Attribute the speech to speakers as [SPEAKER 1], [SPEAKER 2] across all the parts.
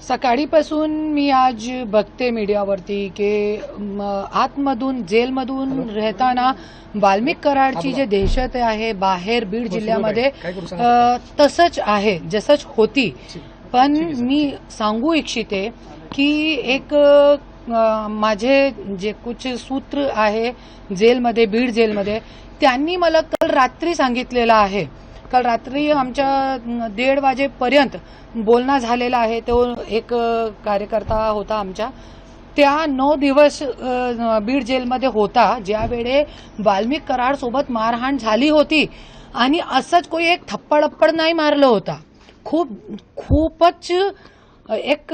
[SPEAKER 1] सकाळीपासून मी आज बघते मीडियावरती की आतमधून जेलमधून राहताना वाल्मिक कराडची जे दहशत आहे बाहेर बीड जिल्ह्यामध्ये तसंच आहे जसंच होती. पण मी सांगू इच्छिते की एक माझे जे कुछ सूत्र आहे जेलमध्ये बीड जेलमध्ये त्यांनी मला काल रात्री सांगितलेलं आहे. काल रात्री आमच्या 1:30 वाजेपर्यंत बोलणं झालेलं आहे. तो एक कार्यकर्ता होता आमच्या, त्या 9 दिवस बीड जेलमध्ये होता ज्यावेळे वाल्मिक कराड सोबत मारहाण झाली होती. आणि असंच कोणी एक थप्पड नाही मारलं होता. खूपच एक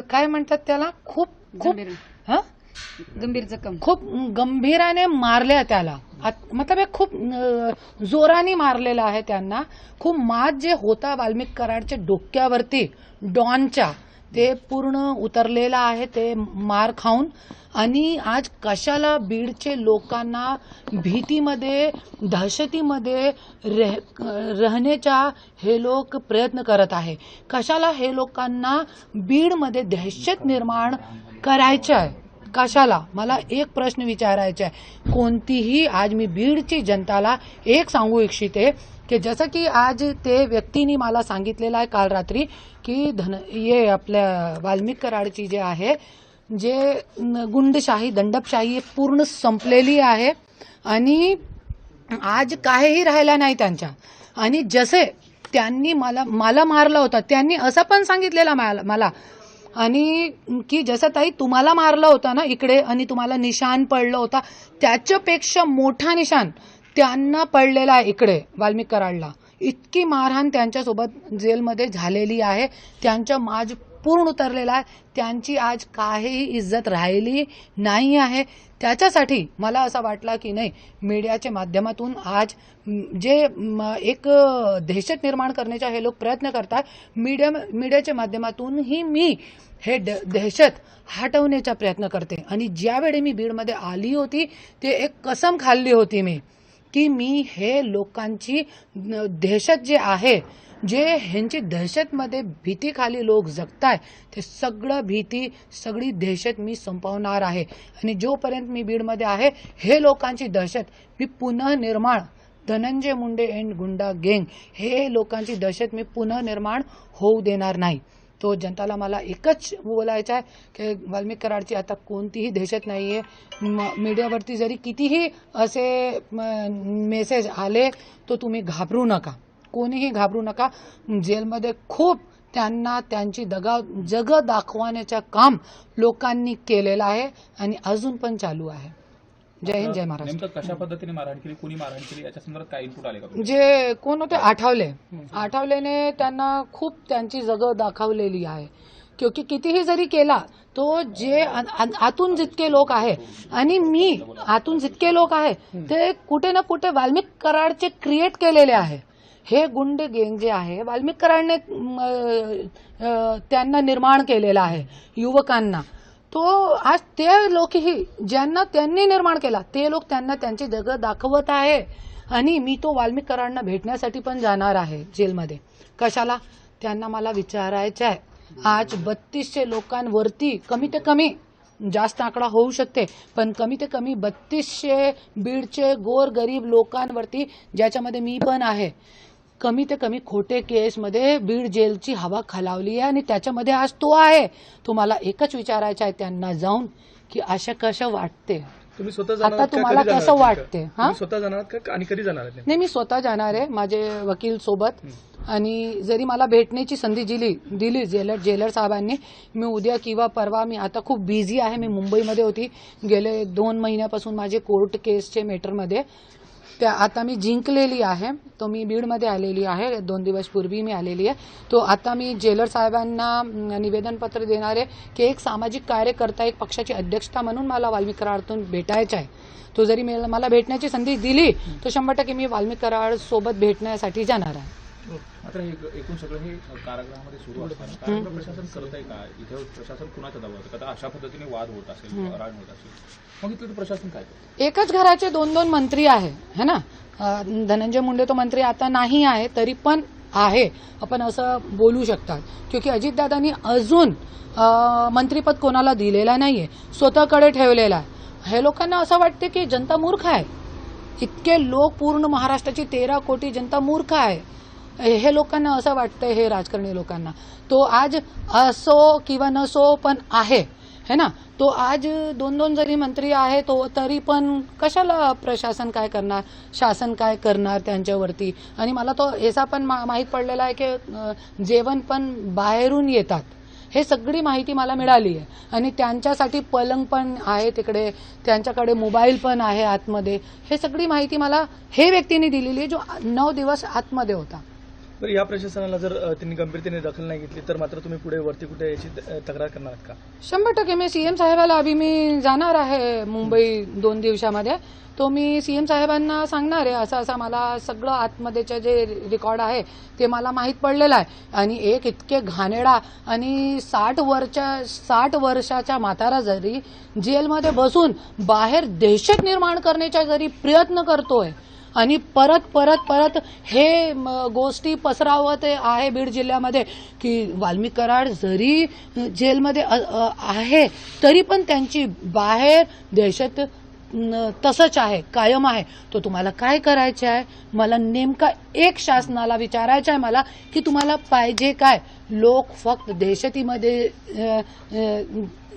[SPEAKER 1] काय म्हणतात त्याला, खूप
[SPEAKER 2] गंभीर जखम,
[SPEAKER 1] खूप गंभीराने मारल्या त्याला. मतलब खूप जोराने मारलेला आहे त्यांना. खूप माज जे होता वाल्मिक कराडच्या डोक्यावरती डॉनच्या ते पूर्ण उतरलेला आहे ते मार खाऊन. आणि आज कशाला बीडचे लोकांना भीतीमध्ये दहशतीमध्ये राहण्याचा हे लोक प्रयत्न करत आहे. कशाला हे लोकांना बीडमध्ये दहशत निर्माण करायचं आहे, कशाला? मला एक प्रश्न विचारायचा आहे. कोणतीही आज मी बीडची जनताला एक सांगू इच्छिते की जसं की आज ते व्यक्तीने मला सांगितलेलं आहे काल रात्री की ये आपल्या वाल्मिक कराडची जे आहे जे गुंडशाही दंडपशाही पूर्ण संपलेली आहे आणि आज काहीही राहिला नाही त्यांच्या. आणि जसे त्यांनी मला मारलं होतं त्यांनी असं पण सांगितलेलं मला आणि की जसं ताई तुम्हाला मारलं होतं ना इकडे आणि तुम्हाला निशाण पडलं होता त्याच्यापेक्षा मोठा निशाण त्यांना पडलेला आहे इकडे वाल्मिक कराडला. इतकी मारहाण त्यांच्यासोबत जेलमध्ये झालेली आहे. त्यांचा माज पूर्ण उतरलेला आहे. त्यांची आज काहीही इज्जत राहिली नाही आहे. त्याच्यासाठी मला असं वाटलं की नाही, मीडियाच्या माध्यमातून आज जे एक दहशत निर्माण करण्याचा हे लोक प्रयत्न करतात, मीडियाच्या माध्यमातूनही मी हे दहशत हटवण्याचा प्रयत्न करते. आणि ज्यावेळी मी बीडमध्ये आली होती ते एक कसम खाल्ली होती मी की मी हे लोकांची दहशत जे आहे, जे ह्यांची दहशतमध्ये भीतीखाली लोक जगताय ते सगळं भीती सगळी दहशत मी संपवणार आहे. आणि जोपर्यंत मी बीडमध्ये आहे हे लोकांची दहशत मी पुनर्निर्माण, धनंजय मुंडे अँड गुंडा गँग हे लोकांची दहशत मी पुनर्निर्माण होऊ देणार नाही. तो जनताला मला एकच बोलायचं आहे की वाल्मिक कराडची आता कोणतीही दहशत नाही आहे. मीडियावरती जरी कितीही असे मेसेज आले तो तुम्ही घाबरू नका, कोणीही घाबरू नका. जेलमध्ये खूप त्यांना त्यांची जग दाखवण्याचं काम लोकांनी केलेलं आहे आणि अजून पण चालू आहे. जय हिंद, जय महाराष्ट्र.
[SPEAKER 3] नेमकं कशा पद्धतीने मारहाण केली, कोणी मारहाण केली याच्या संदर्भात काय इनपुट आले का?
[SPEAKER 1] जे कोण होते आठवलेने त्यांना खूप त्यांची जग दाखवलेली आहे. क्योंकि कितीही जरी केला तो जे आतून जितके लोक आहे आणि मी आतून जितके लोक आहे ते कुठे ना कुठे वाल्मिक कराडचे क्रिएट केलेले आहे. हे गुंड गँग जे आहे वाल्मिक कराडने त्यांना निर्माण केलेला आहे युवकांना. तो आज ते लोकही ज्यांना त्यांनी निर्माण केला ते लोक त्यांना त्यांची जग दाखवत आहे. आणि मी तो वाल्मिक कराडना भेटण्यासाठी पण जाणार आहे जेलमध्ये. कशाला? त्यांना मला विचारायचं आहे. आज 3200 लोकांवरती कमी ते कमी, जास्त आकडा होऊ शकते पण कमी ते कमी 3200 बीडचे गोर गरीब लोकांवरती ज्याच्यामध्ये मी पण आहे, कमी ते कमी खोटे केसमध्ये बीड जेलची हवा खालावली आहे आणि त्याच्यामध्ये आज तो आहे. तुम्हाला एकच विचारायचं आहे त्यांना जाऊन की अशा कसं वाटते,
[SPEAKER 4] तुम्ही स्वतः जाणार
[SPEAKER 1] आता तुम्हाला कसं वाटते?
[SPEAKER 4] तुम्ही स्वतः जाणार का आणि कधी जाणार?
[SPEAKER 1] नाही, मी स्वतः जाणार आहे माझे वकील सोबत. आणि जरी मला भेटण्याची संधी दिली जेलर साहेबांनी, मी उद्या किंवा परवा, मी आता खूप बिझी आहे. मी मुंबईमध्ये होती गेले 2 महिन्यापासून माझे कोर्ट केसचे मॅटरमध्ये. त्या आता मी जिंकलेली आहे, तो मी बीडमध्ये आलेली आहे. 2 दिवस पूर्वी मी आलेली आहे. तो आता मी जेलर साहेबांना निवेदनपत्र देणार आहे की एक सामाजिक कार्यकर्ता, एक पक्षाची अध्यक्षता म्हणून मला वाल्मिक कराडतून भेटायचं आहे. तो जरी मला भेटण्याची संधी दिली तर 100% मी वाल्मिक कराड सोबत भेटण्यासाठी जाणार आहे.
[SPEAKER 3] मात्र एकूण सगळं हे कारागृहामध्ये सुरू असताना कारागृह प्रशासन करत आहे का? इथे प्रशासन कुणाच्या दबावात? आता अशा पद्धतीने वाद होत असेल, राड होत असेल, मग इथलं प्रशासन काय करतं?
[SPEAKER 1] एकच घराचे 2-2 मंत्री आहे है ना. धनंजय मुंडे तो मंत्री आता नाही आहे, तरी पण आहे आपण असं बोलू शकतात. क्योंकि अजितदादांनी अजून मंत्रीपद कोणाला दिलेला नाहीये, स्वतःकडे ठेवलेला आहे. हे लोकांना असं वाटते की जनता मूर्ख आहे. इतके लोक, पूर्ण महाराष्ट्राची 13 कोटी जनता मूर्ख आहे. हे लोकांना असं वाटतंय, हे राजकारणी लोकांना. तो आज असो किंवा नसो पण आहे, है ना. तो आज 2-2 जरी मंत्री आहे तो तरी पण कशाला प्रशासन काय करणार, शासन काय करणार त्यांच्यावरती. आणि मला तो याचा पण माहीत पडलेला आहे की जेवण पण बाहेरून येतात. हे सगळी माहिती मला मिळाली आहे. आणि त्यांच्यासाठी पलंग पण आहे तिकडे, त्यांच्याकडे मोबाईल पण आहे आतमध्ये. हे सगळी माहिती मला हे व्यक्तीने दिलेली आहे जो 9 दिवस आतमध्ये होता.
[SPEAKER 4] बरं, या प्रशासनाला जर त्यांनी गंभीरतेने दखल नाही घेतली तर मात्र तुम्ही पुढे वरती कुठे याची तक्रार करणार आहात का?
[SPEAKER 1] 100% मी सीएम साहेबाला अभि मी जाणार आहे मुंबई 2 दिवसामध्ये. तो मी सीएम साहेबांना सांगणार आहे असं असं मला सगळं आतमध्येचे जे रेकॉर्ड आहे ते मला माहीत पडलेलं आहे. आणि एक इतके घाणेरडा आणि 60 वर्षाच्या म्हातारा जरी जेलमध्ये बसून बाहेर दहशत निर्माण करण्याचा जरी प्रयत्न करतोय आणि परत हे गोष्टी पसरावत आहे बीड जिल्ह्यामध्ये की वाल्मिक कराड जरी जेलमध्ये आहे तरी पण त्यांची बाहेर दहशत तसंच आहे, कायम आहे. तो तुम्हाला काय करायचं आहे, मला नेमका एक शासनाला विचारायचं आहे मला की तुम्हाला पाहिजे काय. लोक फक्त दहशतीमध्ये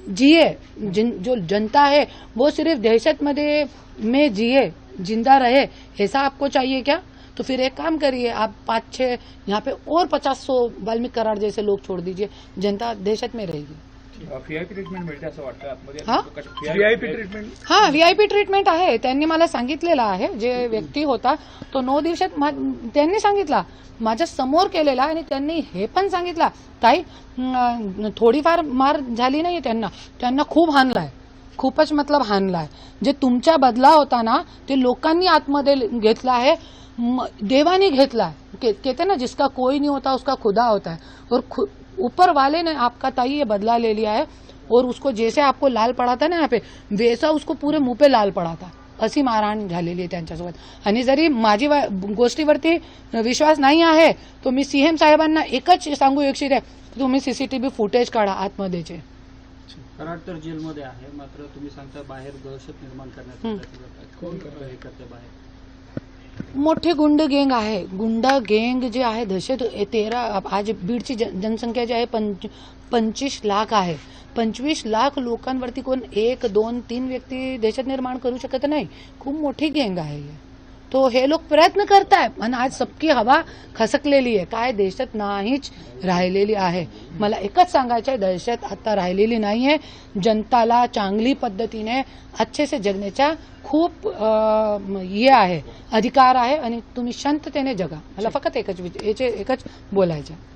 [SPEAKER 1] जिये, जो जनता है वो सिर्फ दहशत में जिए, जिंदा रहे, ऐसा आपको चाहिए क्या? तो फिर एक काम करिए, आप 5-6 यहाँ पे और 50-100 वाल्मिक कराड जैसे लोग छोड़ दीजिए, जनता दहशत में रहेगी.
[SPEAKER 3] व्हीआयपी ट्रीटमेंट मिळते असं वाटतं आतमध्ये?
[SPEAKER 1] हा?
[SPEAKER 4] VIP treatment?
[SPEAKER 1] हा, व्हीआयपी ट्रीटमेंट आहे. त्यांनी मला सांगितलेलं आहे. जे व्यक्ती होता तो 9 दिवसात त्यांनी सांगितला, माझ्या समोर केलेला. आणि त्यांनी हे पण सांगितलं, ताई थोडीफार मार झाली नाही त्यांना खूप हाणलाय, खूपच मतलब हाणलाय. जे तुमचा बदला होता ना ते लोकांनी आतमध्ये घेतला आहे, देवानी घेतला है. कहते ना जिसका कोई नहीं होता उसका खुदा होता है. और ऊपर वाले ने आपका ताई ये बदला ले लिया है. और उसको जैसे आपको लाल पड़ा था ना यहाँ पे, वैसा उसको पूरे मुंह पे लाल पड़ा था. अशी मारहाण झालेली आहे त्यांच्यासोबत. आणि जरी माझी गोष्टीवरती विश्वास नाही आहे तो मी सीएम साहेबांना एकच सांगू इच्छिते, तुम्ही सीसीटीव्ही फुटेज काढा आतमध्येचे.
[SPEAKER 2] कराड तर जेलमध्ये आहे, मात्र तुम्ही सांगता बाहेर दहशत निर्माण करण्याचा कोण करते बाहेर?
[SPEAKER 1] मोठी गुंड गँग आहे. गुंड गँग जे आहे दहशत 13 आज बीडची जनसंख्या जी आहे 25 लाख आहे. 25 लाख लोकांवरती कोण 1, 2, 3 व्यक्ती दहशत निर्माण करू शकत नाही. खूप मोठी गँग आहे. तो हे लोक प्रयत्न करतायत आणि आज सबकी हवा खसकलेली आहे. काय दहशत नाहीच राहिलेली आहे. मला एकच सांगायचं आहे, दहशत आता राहिलेली नाहीये. जनताला चांगली पद्धतीने अच्छे से जगण्याचा खूप हे आहे, अधिकार आहे. आणि तुम्ही शांततेने जगा. मला फक्त एकच बोलायचं.